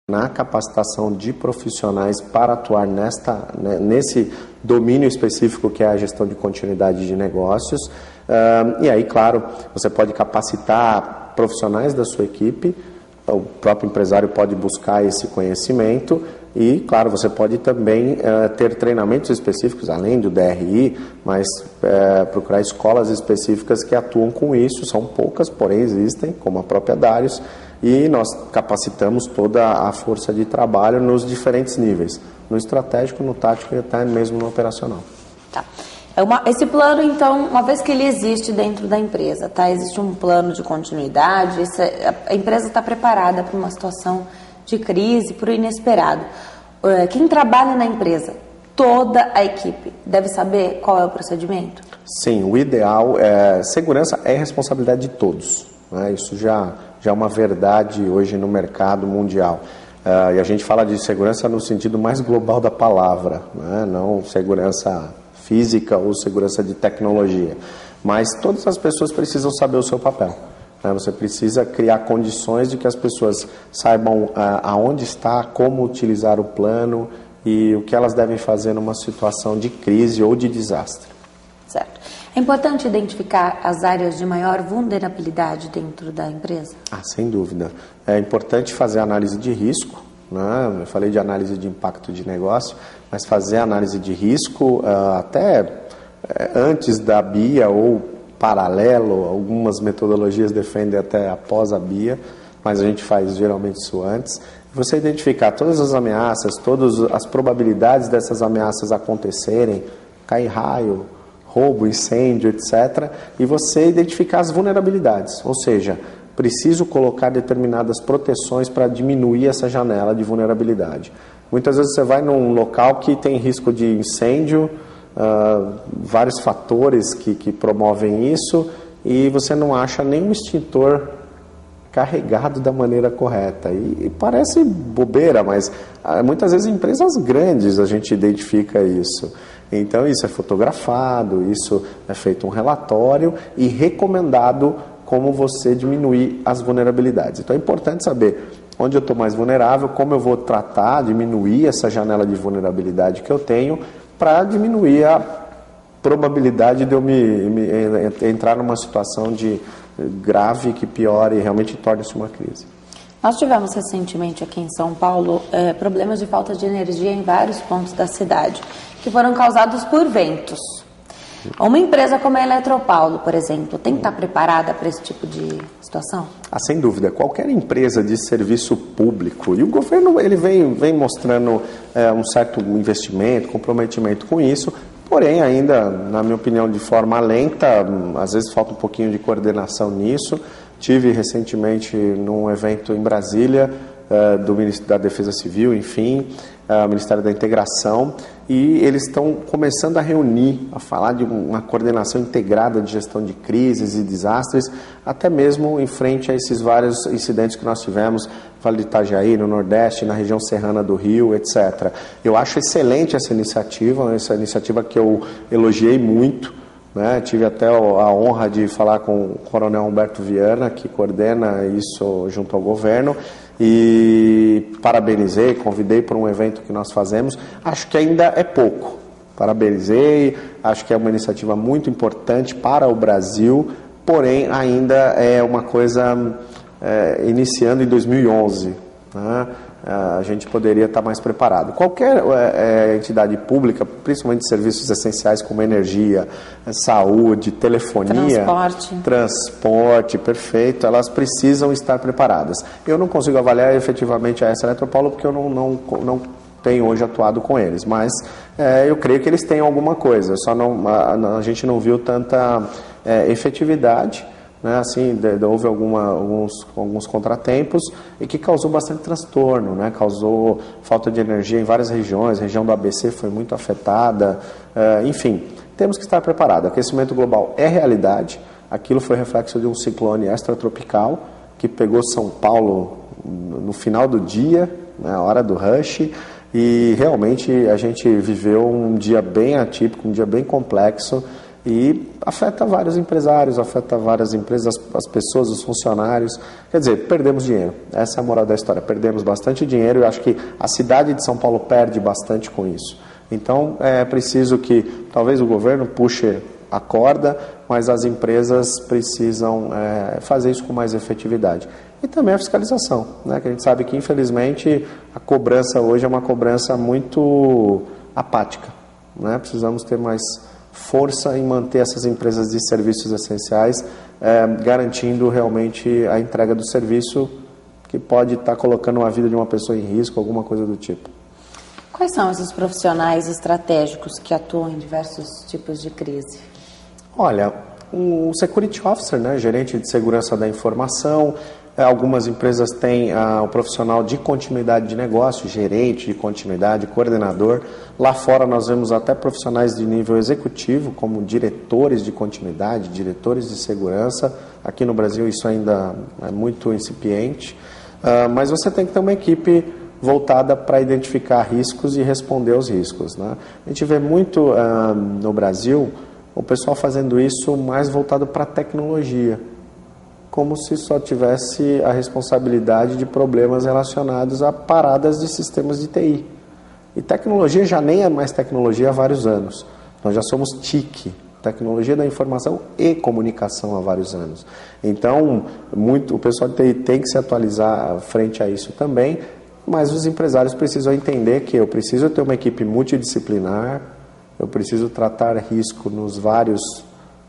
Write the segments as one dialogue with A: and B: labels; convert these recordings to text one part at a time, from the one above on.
A: na capacitação de profissionais para atuar nesse domínio específico que é a gestão de continuidade de negócios. E aí, claro, você pode capacitar profissionais da sua equipe, o próprio empresário pode buscar esse conhecimento e, claro, você pode também ter treinamentos específicos, além do DRI, mas procurar escolas específicas que atuam com isso, são poucas, porém existem, como a própria Darius, e nós capacitamos toda a força de trabalho nos diferentes níveis, no estratégico, no tático e até mesmo no operacional.
B: Tá. Esse plano, então, uma vez que ele existe dentro da empresa, tá? Existe um plano de continuidade, a empresa está preparada para uma situação de crise, para o inesperado. Quem trabalha na empresa, toda a equipe, deve saber qual é o procedimento?
A: Sim, o ideal segurança é responsabilidade de todos, né? Isso já é uma verdade hoje no mercado mundial. E a gente fala de segurança no sentido mais global da palavra, né? Não segurança física ou segurança de tecnologia. Mas todas as pessoas precisam saber o seu papel, né? Você precisa criar condições de que as pessoas saibam aonde está, como utilizar o plano e o que elas devem fazer numa situação de crise ou de desastre.
B: Certo. É importante identificar as áreas de maior vulnerabilidade dentro da empresa?
A: Sem dúvida. É importante fazer análise de risco, né? Eu falei de análise de impacto de negócio, mas fazer análise de risco até antes da BIA ou paralelo, algumas metodologias defendem até após a BIA, mas a gente faz geralmente isso antes. Você identificar todas as ameaças, todas as probabilidades dessas ameaças acontecerem, cair raio, roubo, incêndio, etc. E você identificar as vulnerabilidades, ou seja, preciso colocar determinadas proteções para diminuir essa janela de vulnerabilidade. Muitas vezes você vai num local que tem risco de incêndio, vários fatores que promovem isso, e você não acha nenhum extintor carregado da maneira correta. E parece bobeira, mas muitas vezes em empresas grandes a gente identifica isso. Então isso é fotografado, isso é feito um relatório e recomendado como você diminuir as vulnerabilidades. Então é importante saber onde eu estou mais vulnerável, como eu vou tratar, diminuir essa janela de vulnerabilidade que eu tenho para diminuir a probabilidade de eu entrar numa situação de grave que piore e realmente torne-se uma crise.
B: Nós tivemos recentemente aqui em São Paulo problemas de falta de energia em vários pontos da cidade, que foram causados por ventos. Uma empresa como a Eletropaulo, por exemplo, tem que estar preparada para esse tipo de situação?
A: Sem dúvida. Qualquer empresa de serviço público, e o governo ele vem mostrando um certo investimento, comprometimento com isso, porém ainda, na minha opinião, de forma lenta, às vezes falta um pouquinho de coordenação nisso. Tive recentemente num evento em Brasília, do Ministério da Defesa Civil, enfim, Ministério da Integração, e eles estão começando a reunir, a falar de uma coordenação integrada de gestão de crises e desastres, até mesmo em frente a esses vários incidentes que nós tivemos, Vale do Itajaí, no Nordeste, na região serrana do Rio, etc. Eu acho excelente essa iniciativa que eu elogiei muito, né? Tive até a honra de falar com o Coronel Humberto Viana, que coordena isso junto ao governo, e parabenizei, convidei para um evento que nós fazemos. Acho que ainda é pouco. Parabenizei, acho que é uma iniciativa muito importante para o Brasil, porém ainda é uma coisa iniciando em 2011, né? A gente poderia estar mais preparado. Qualquer entidade pública, principalmente de serviços essenciais como energia, saúde, telefonia, transporte, perfeito, elas precisam estar preparadas. Eu não consigo avaliar efetivamente a essa Eletropaulo porque eu não tenho hoje atuado com eles, mas eu creio que eles têm alguma coisa, só a gente não viu tanta efetividade. Né, assim, houve alguns contratempos e que causou bastante transtorno, né, causou falta de energia em várias regiões, a região do ABC foi muito afetada, enfim, temos que estar preparados. Aquecimento global é realidade, aquilo foi reflexo de um ciclone extratropical que pegou São Paulo no final do dia, na hora do rush, e realmente a gente viveu um dia bem atípico, um dia bem complexo, E afeta vários empresários, afeta várias empresas, as pessoas, os funcionários. Quer dizer, perdemos dinheiro. Essa é a moral da história. Perdemos bastante dinheiro e eu acho que a cidade de São Paulo perde bastante com isso. Então, é preciso que talvez o governo puxe a corda, mas as empresas precisam fazer isso com mais efetividade. E também a fiscalização, né? Que a gente sabe que, infelizmente, a cobrança hoje é uma cobrança muito apática, né? Precisamos ter mais força em manter essas empresas de serviços essenciais, garantindo realmente a entrega do serviço que pode estar colocando a vida de uma pessoa em risco, alguma coisa do tipo.
B: Quais são esses profissionais estratégicos que atuam em diversos tipos de crise?
A: Olha, o Security Officer, né, gerente de segurança da informação, algumas empresas têm o profissional de continuidade de negócio, gerente de continuidade, coordenador. Lá fora nós vemos até profissionais de nível executivo, como diretores de continuidade, diretores de segurança. Aqui no Brasil isso ainda é muito incipiente, mas você tem que ter uma equipe voltada para identificar riscos e responder aos riscos, né? A gente vê muito no Brasil o pessoal fazendo isso mais voltado para a tecnologia, como se só tivesse a responsabilidade de problemas relacionados a paradas de sistemas de TI. E tecnologia já nem é mais tecnologia há vários anos. Nós já somos TIC, tecnologia da informação e comunicação, há vários anos. Então, o pessoal de TI tem que se atualizar frente a isso também, mas os empresários precisam entender que eu preciso ter uma equipe multidisciplinar, eu preciso tratar risco nos vários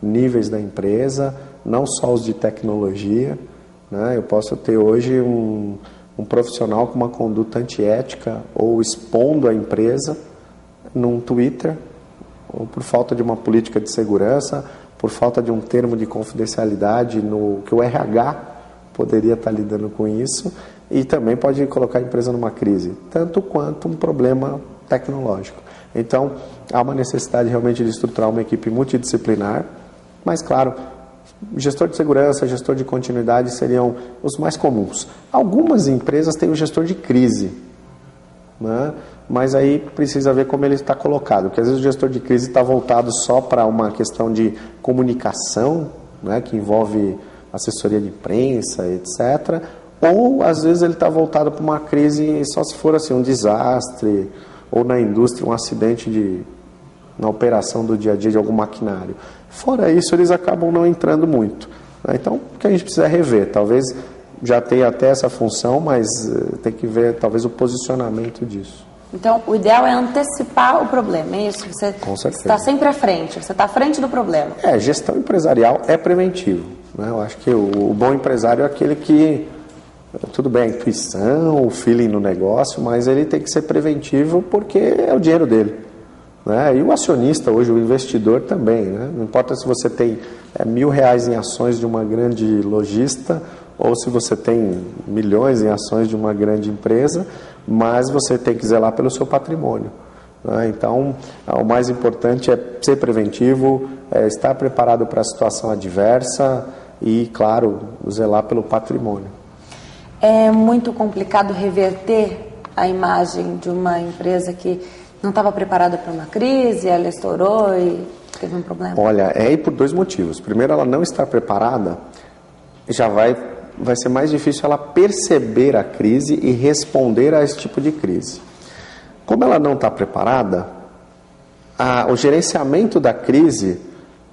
A: níveis da empresa, não só os de tecnologia, né? Eu posso ter hoje um profissional com uma conduta antiética ou expondo a empresa num Twitter, ou por falta de uma política de segurança, por falta de um termo de confidencialidade que o RH poderia estar lidando com isso, e também pode colocar a empresa numa crise, tanto quanto um problema tecnológico. Então, há uma necessidade realmente de estruturar uma equipe multidisciplinar, mas, claro, gestor de segurança, gestor de continuidade seriam os mais comuns. Algumas empresas têm o gestor de crise, né? Mas aí precisa ver como ele está colocado, porque às vezes o gestor de crise está voltado só para uma questão de comunicação, né, que envolve assessoria de imprensa, etc., ou às vezes ele está voltado para uma crise só se for assim, um desastre, ou na indústria um acidente na operação do dia a dia de algum maquinário. Fora isso, eles acabam não entrando muito, né? Então, o que a gente precisa rever, talvez já tenha até essa função, mas tem que ver talvez o posicionamento disso.
B: Então, o ideal é antecipar o problema, é isso? Você está sempre à frente, você está à frente do problema.
A: Gestão empresarial é preventivo, né? Eu acho que o bom empresário é aquele que, tudo bem, a intuição, o feeling no negócio, mas ele tem que ser preventivo porque é o dinheiro dele, né? E o acionista hoje, o investidor também, né? Não importa se você tem R$1.000 em ações de uma grande lojista ou se você tem milhões em ações de uma grande empresa, mas você tem que zelar pelo seu patrimônio, né? Então, o mais importante é ser preventivo, estar preparado para a situação adversa e, claro, zelar pelo patrimônio.
B: É muito complicado reverter a imagem de uma empresa que não estava preparada para uma crise, ela estourou e teve um problema?
A: Olha, e por dois motivos. Primeiro, ela não estar preparada, já vai ser mais difícil ela perceber a crise e responder a esse tipo de crise. Como ela não está preparada, o gerenciamento da crise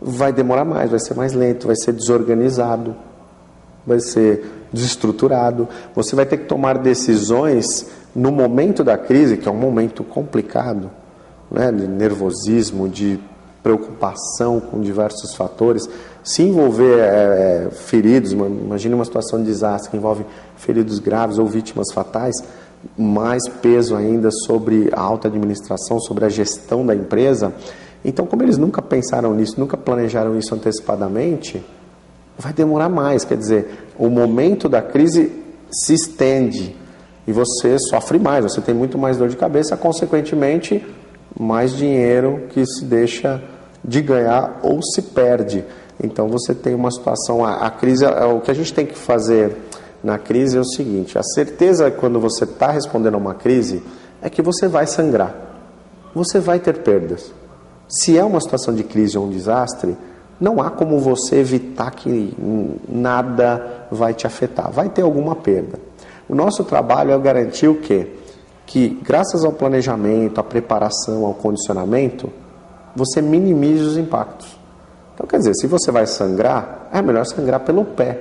A: vai demorar mais, vai ser mais lento, vai ser desorganizado, vai ser desestruturado. Você vai ter que tomar decisões no momento da crise, que é um momento complicado, né, de nervosismo, de preocupação com diversos fatores. Se envolver feridos, imagine uma situação de desastre que envolve feridos graves ou vítimas fatais, mais peso ainda sobre a alta administração, sobre a gestão da empresa. Então, como eles nunca pensaram nisso, nunca planejaram isso antecipadamente, vai demorar mais. Quer dizer, o momento da crise se estende e você sofre mais, você tem muito mais dor de cabeça, consequentemente, mais dinheiro que se deixa de ganhar ou se perde. Então, você tem uma situação, a crise, o que a gente tem que fazer na crise é o seguinte: a certeza quando você está respondendo a uma crise é que você vai sangrar, você vai ter perdas. Se é uma situação de crise ou um desastre, não há como você evitar que nada vai te afetar. Vai ter alguma perda. O nosso trabalho é garantir o quê? Que graças ao planejamento, à preparação, ao condicionamento, você minimize os impactos. Então, quer dizer, se você vai sangrar, é melhor sangrar pelo pé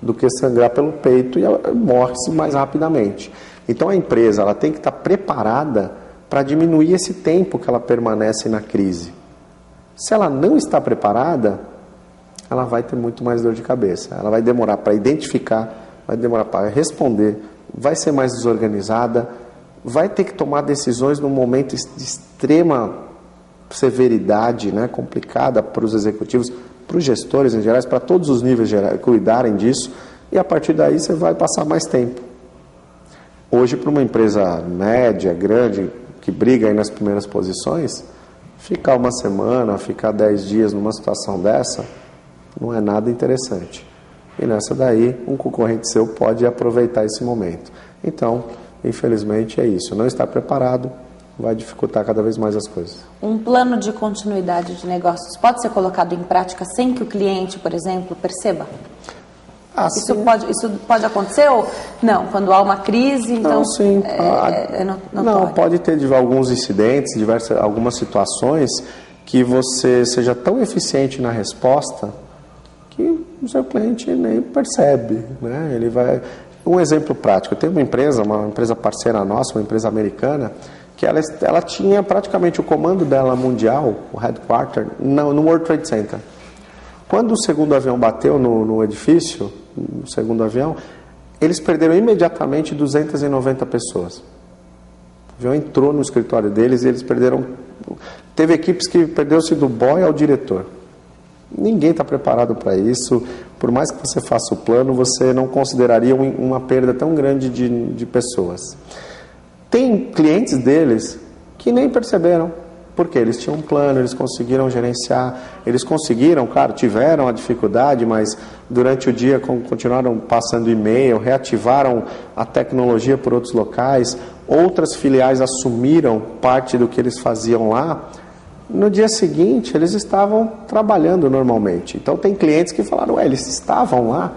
A: do que sangrar pelo peito e morre-se mais rapidamente. Então, a empresa ela tem que estar preparada para diminuir esse tempo que ela permanece na crise. Se ela não está preparada, ela vai ter muito mais dor de cabeça. Ela vai demorar para identificar, vai demorar para responder, vai ser mais desorganizada, vai ter que tomar decisões num momento de extrema severidade, né, complicada para os executivos, para os gestores em geral, para todos os níveis cuidarem disso, e a partir daí você vai passar mais tempo. Hoje, para uma empresa média, grande, que briga aí nas primeiras posições, ficar uma semana, ficar 10 dias numa situação dessa, não é nada interessante. E nessa daí, um concorrente seu pode aproveitar esse momento. Então, infelizmente é isso. Não estar preparado vai dificultar cada vez mais as coisas. Um
B: plano de continuidade de negócios pode ser colocado em prática sem que o cliente, por exemplo, perceba? Isso pode acontecer ou não? Quando há uma crise, então...
A: Não, sim. Não, pode ter alguns incidentes, algumas situações que você seja tão eficiente na resposta que o seu cliente nem percebe, né? Ele vai... Um exemplo prático, eu tenho uma empresa parceira nossa, uma empresa americana, que ela tinha praticamente o comando dela mundial, o headquarter, no World Trade Center. Quando o segundo avião bateu no edifício, o segundo avião, eles perderam imediatamente 290 pessoas. O avião entrou no escritório deles e eles perderam... Teve equipes que perdeu-se do boy ao diretor. Ninguém está preparado para isso. Por mais que você faça o plano, você não consideraria uma perda tão grande de pessoas. Tem clientes deles que nem perceberam, porque eles tinham um plano, eles conseguiram gerenciar, eles conseguiram, claro, tiveram a dificuldade, mas durante o dia continuaram passando e-mail, reativaram a tecnologia por outros locais, outras filiais assumiram parte do que eles faziam lá. No dia seguinte, eles estavam trabalhando normalmente. Então, tem clientes que falaram, eles estavam lá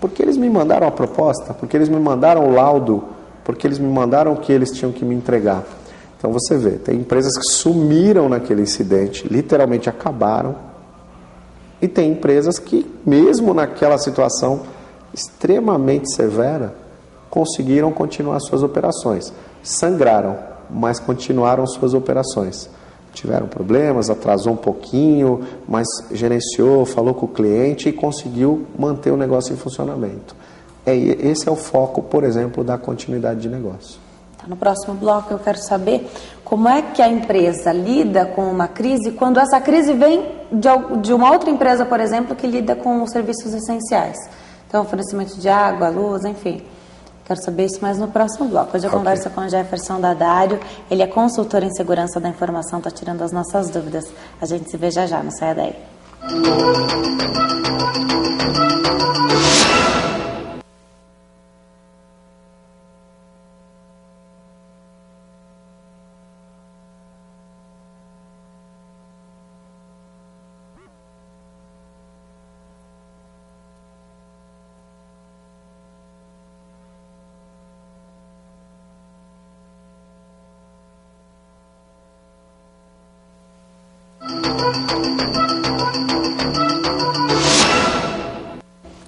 A: porque eles me mandaram a proposta, porque eles me mandaram o laudo, porque eles me mandaram o que eles tinham que me entregar. Então, você vê, tem empresas que sumiram naquele incidente, literalmente acabaram, e tem empresas que, mesmo naquela situação extremamente severa, conseguiram continuar suas operações. Sangraram, mas continuaram suas operações. Tiveram problemas, atrasou um pouquinho, mas gerenciou, falou com o cliente e conseguiu manter o negócio em funcionamento. Esse é o foco, por exemplo, da continuidade de negócio.
B: No próximo bloco eu quero saber como é que a empresa lida com uma crise quando essa crise vem de uma outra empresa, por exemplo, que lida com os serviços essenciais. Então, fornecimento de água, luz, enfim. Quero saber isso mais no próximo bloco. Hoje eu converso com o Jefferson Dadário. Ele é consultor em segurança da informação, está tirando as nossas dúvidas. A gente se vê já, não saia daí.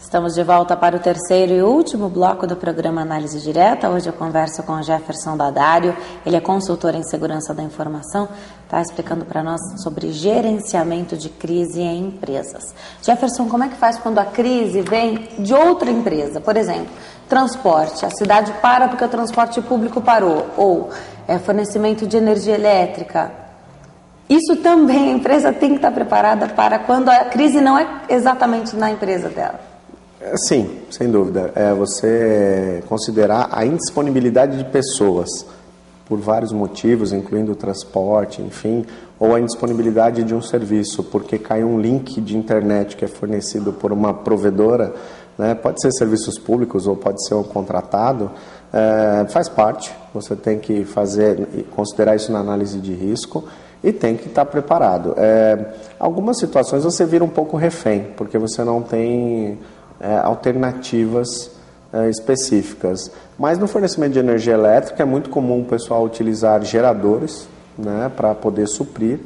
B: Estamos de volta para o terceiro e último bloco do programa Análise Direta. Hoje eu converso com o Jefferson Dadário. Ele é consultor em segurança da informação. Está explicando para nós sobre gerenciamento de crise em empresas. Jefferson, como é que faz quando a crise vem de outra empresa? Por exemplo, transporte. A cidade para porque o transporte público parou. Ou fornecimento de energia elétrica. Isso também a empresa tem que estar preparada para quando a crise não é exatamente na empresa dela.
A: Sim, sem dúvida. Você considerar a indisponibilidade de pessoas por vários motivos, incluindo o transporte, enfim, ou a indisponibilidade de um serviço, porque caiu um link de internet que é fornecido por uma provedora, né? Pode ser serviços públicos ou pode ser um contratado, faz parte. Você tem que considerar isso na análise de risco e tem que estar preparado. Algumas situações você vira um pouco refém, porque você não tem alternativas específicas. Mas no fornecimento de energia elétrica é muito comum o pessoal utilizar geradores, né, para poder suprir.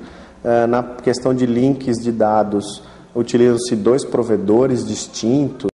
A: Na questão de links de dados, utilizam-se 2 provedores distintos.